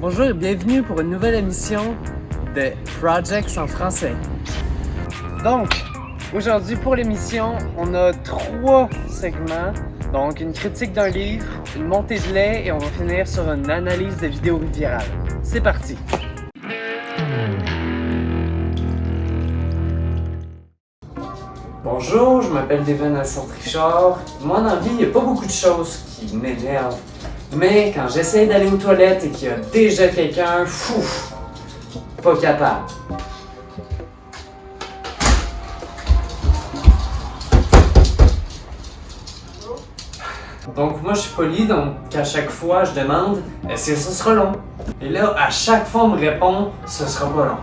Bonjour et bienvenue pour une nouvelle émission de Projects en français. Donc, aujourd'hui pour l'émission, on a 3 segments. Donc, une critique d'un livre, une montée de lait et on va finir sur une analyse de vidéos virales. C'est parti! Bonjour, je m'appelle Devin Alcant-Richard. Moi, dans la vie, il n'y a pas beaucoup de choses qui m'énervent. Mais quand j'essaie d'aller aux toilettes et qu'il y a déjà quelqu'un, pas capable. Donc moi je suis poli, donc à chaque fois je demande est-ce que ce sera long? Et là, à chaque fois on me répond ce sera pas long.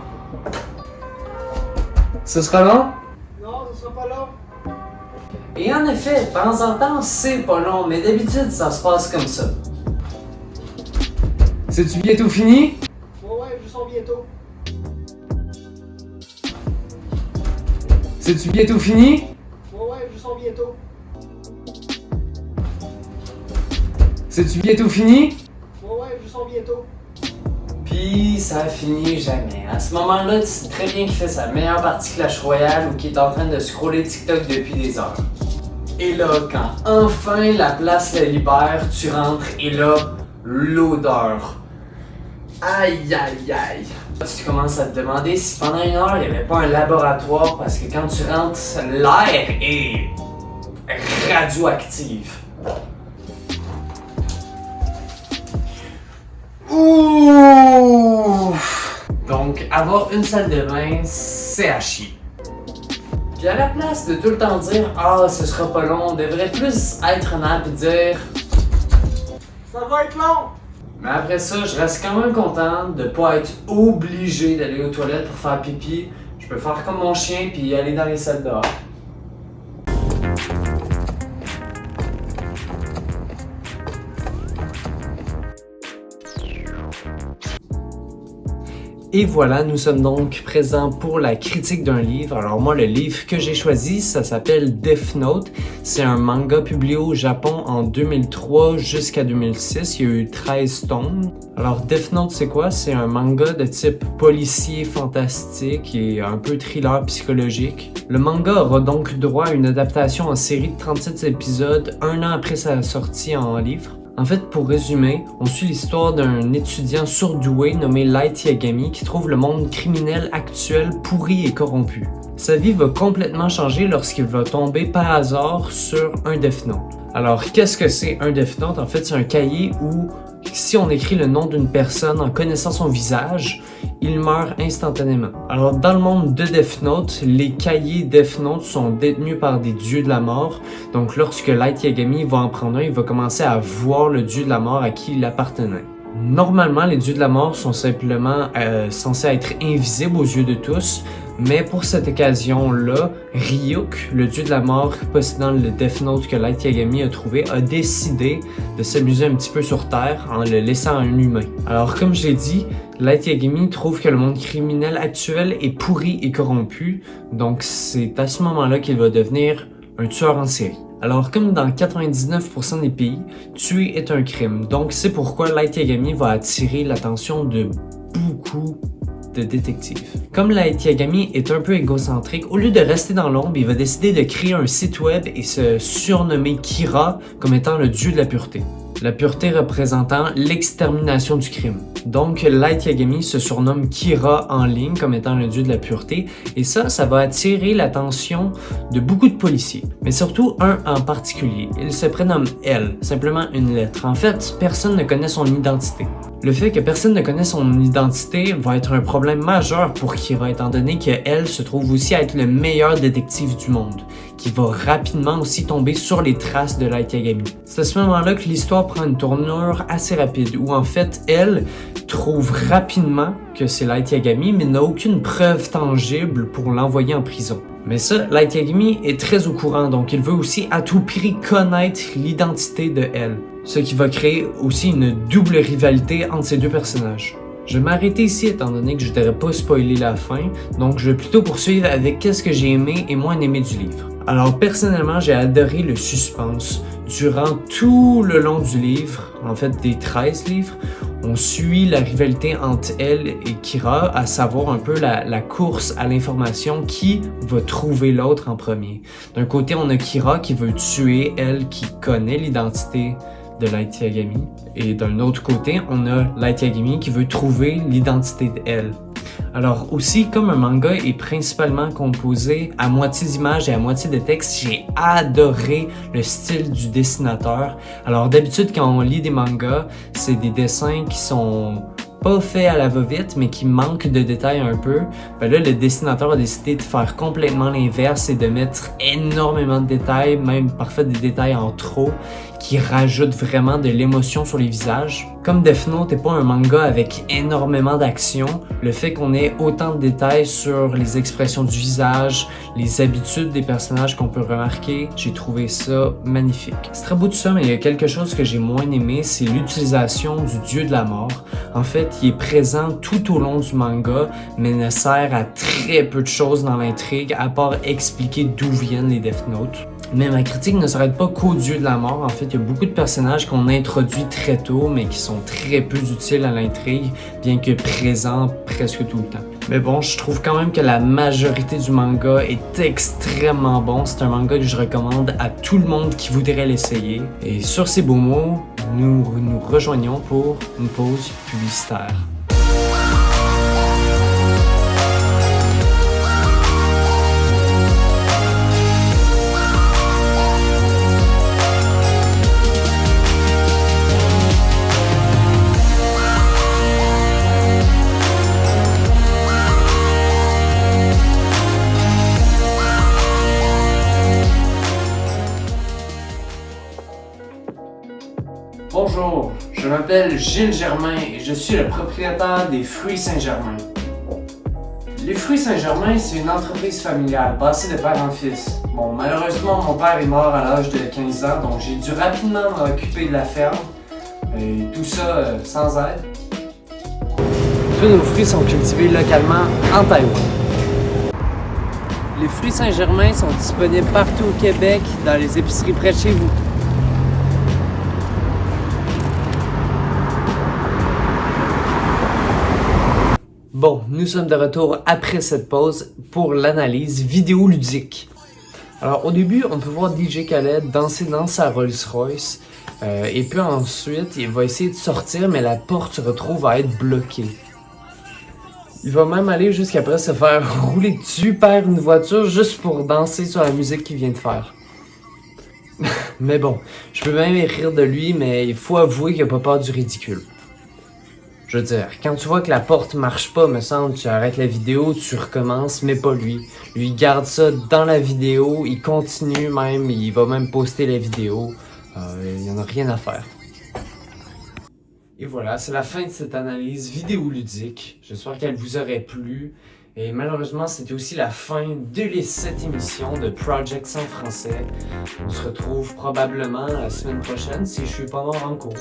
Ce sera long? Non, ce sera pas long. Et en effet, de temps en temps c'est pas long, mais d'habitude ça se passe comme ça. C'est-tu bientôt fini? Ouais, je sors bientôt. C'est-tu bientôt fini? Ouais, je sors bientôt. C'est-tu bientôt fini? Ouais, je sors bientôt. Puis ça finit jamais. À ce moment-là, tu sais très bien qu'il fait sa meilleure partie Clash Royale ou qu'il est en train de scroller TikTok depuis des heures. Et là, quand enfin la place la libère, tu rentres et là, l'odeur. Aïe aïe aïe. Tu commences à te demander si pendant une heure, il n'y avait pas un laboratoire parce que quand tu rentres, l'air est radioactif. Ouh! Donc, avoir une salle de bain, c'est à chier. Puis à la place de tout le temps dire « Ah, ce sera pas long », on devrait plus être honnête et dire « Ça va être long! » Mais après ça, je reste quand même content de pas être obligé d'aller aux toilettes pour faire pipi. Je peux faire comme mon chien puis aller dans les salles dehors. Et voilà, nous sommes donc présents pour la critique d'un livre. Alors moi, le livre que j'ai choisi, ça s'appelle Death Note. C'est un manga publié au Japon en 2003 jusqu'à 2006. Il y a eu 13 tomes. Alors Death Note, c'est quoi? C'est un manga de type policier fantastique et un peu thriller psychologique. Le manga aura donc droit à une adaptation en série de 37 épisodes, un an après sa sortie en livre. En fait, pour résumer, on suit l'histoire d'un étudiant surdoué nommé Light Yagami qui trouve le monde criminel actuel pourri et corrompu. Sa vie va complètement changer lorsqu'il va tomber par hasard sur un Death Note. Alors, qu'est-ce que c'est un Death Note? En fait, c'est un cahier où, si on écrit le nom d'une personne en connaissant son visage, il meurt instantanément. Alors, dans le monde de Death Note, les cahiers Death Note sont détenus par des dieux de la mort. Donc, lorsque Light Yagami va en prendre un, il va commencer à voir le dieu de la mort à qui il appartenait. Normalement, les dieux de la mort sont simplement censés être invisibles aux yeux de tous, mais pour cette occasion-là, Ryuk, le dieu de la mort possédant le Death Note que Light Yagami a trouvé, a décidé de s'amuser un petit peu sur Terre en le laissant à un humain. Alors comme je l'ai dit, Light Yagami trouve que le monde criminel actuel est pourri et corrompu, donc c'est à ce moment-là qu'il va devenir un tueur en série. Alors, comme dans 99% des pays, tuer est un crime. Donc, c'est pourquoi Light Yagami va attirer l'attention de beaucoup de détectives. Comme Light Yagami est un peu égocentrique, au lieu de rester dans l'ombre, il va décider de créer un site web et se surnommer Kira comme étant le dieu de la pureté. La pureté représentant l'extermination du crime. Donc, Light Yagami se surnomme Kira en ligne comme étant le dieu de la pureté, et ça va attirer l'attention de beaucoup de policiers, mais surtout un en particulier. Il se prénomme L, simplement une lettre. En fait, personne ne connaît son identité. Le fait que personne ne connaisse son identité va être un problème majeur pour Kira, étant donné qu'elle se trouve aussi à être le meilleur détective du monde, qui va rapidement aussi tomber sur les traces de Light Yagami. C'est à ce moment-là que l'histoire prend une tournure assez rapide, où en fait, elle trouve rapidement que c'est Light Yagami, mais n'a aucune preuve tangible pour l'envoyer en prison. Mais ça, Light Yagami est très au courant, donc il veut aussi à tout prix connaître l'identité de elle, ce qui va créer aussi une double rivalité entre ces deux personnages. Je vais m'arrêter ici étant donné que je ne voudrais pas spoiler la fin, donc je vais plutôt poursuivre avec qu'est-ce que j'ai aimé et moins aimé du livre. Alors personnellement, j'ai adoré le suspense. Durant tout le long du livre, en fait des 13 livres, on suit la rivalité entre elle et Kira, à savoir un peu la course à l'information, qui va trouver l'autre en premier. D'un côté, on a Kira qui veut tuer elle qui connaît l'identité de Light Yagami, et d'un autre côté, on a Light Yagami qui veut trouver l'identité d'elle. Alors aussi, comme un manga est principalement composé à moitié d'images et à moitié de texte, j'ai adoré le style du dessinateur. Alors d'habitude, quand on lit des mangas, c'est des dessins qui sont pas faits à la va-vite, mais qui manquent de détails un peu. Ben là, le dessinateur a décidé de faire complètement l'inverse et de mettre énormément de détails, même parfois des détails en trop, qui rajoutent vraiment de l'émotion sur les visages. Comme Death Note n'est pas un manga avec énormément d'action, le fait qu'on ait autant de détails sur les expressions du visage, les habitudes des personnages qu'on peut remarquer, j'ai trouvé ça magnifique. C'est très beau tout ça, mais il y a quelque chose que j'ai moins aimé, c'est l'utilisation du dieu de la mort. En fait, il est présent tout au long du manga, mais ne sert à très peu de choses dans l'intrigue, à part expliquer d'où viennent les Death Note. Mais ma critique ne s'arrête pas qu'au dieu de la mort. En fait, il y a beaucoup de personnages qu'on introduit très tôt, mais qui sont très peu utiles à l'intrigue, bien que présents presque tout le temps. Mais bon, je trouve quand même que la majorité du manga est extrêmement bon. C'est un manga que je recommande à tout le monde qui voudrait l'essayer. Et sur ces beaux mots, nous nous rejoignons pour une pause publicitaire. Bonjour, je m'appelle Gilles Germain et je suis le propriétaire des Fruits Saint-Germain. Les Fruits Saint-Germain, c'est une entreprise familiale passée de père en fils. Bon, malheureusement, mon père est mort à l'âge de 15 ans, donc j'ai dû rapidement m'occuper de la ferme. Et tout ça sans aide. Tous nos fruits sont cultivés localement en Taïwan. Les Fruits Saint-Germain sont disponibles partout au Québec, dans les épiceries près de chez vous. Bon, nous sommes de retour après cette pause pour l'analyse vidéoludique. Alors au début, on peut voir DJ Khaled danser dans sa Rolls-Royce et puis ensuite, il va essayer de sortir, mais la porte se retrouve à être bloquée. Il va même aller jusqu'après se faire rouler dessus par une voiture juste pour danser sur la musique qu'il vient de faire. Mais bon, je peux même rire de lui, mais il faut avouer qu'il n'a pas peur du ridicule. Je veux dire, quand tu vois que la porte marche pas, me semble, tu arrêtes la vidéo, tu recommences, mais pas lui. Lui, il garde ça dans la vidéo, il continue même, il va même poster la vidéo. Il n'y en a rien à faire. Et voilà, c'est la fin de cette analyse vidéoludique. J'espère qu'elle vous aurait plu. Et malheureusement, c'était aussi la fin de cette émission de Project Sans Français. On se retrouve probablement la semaine prochaine si je suis pas mort en cours.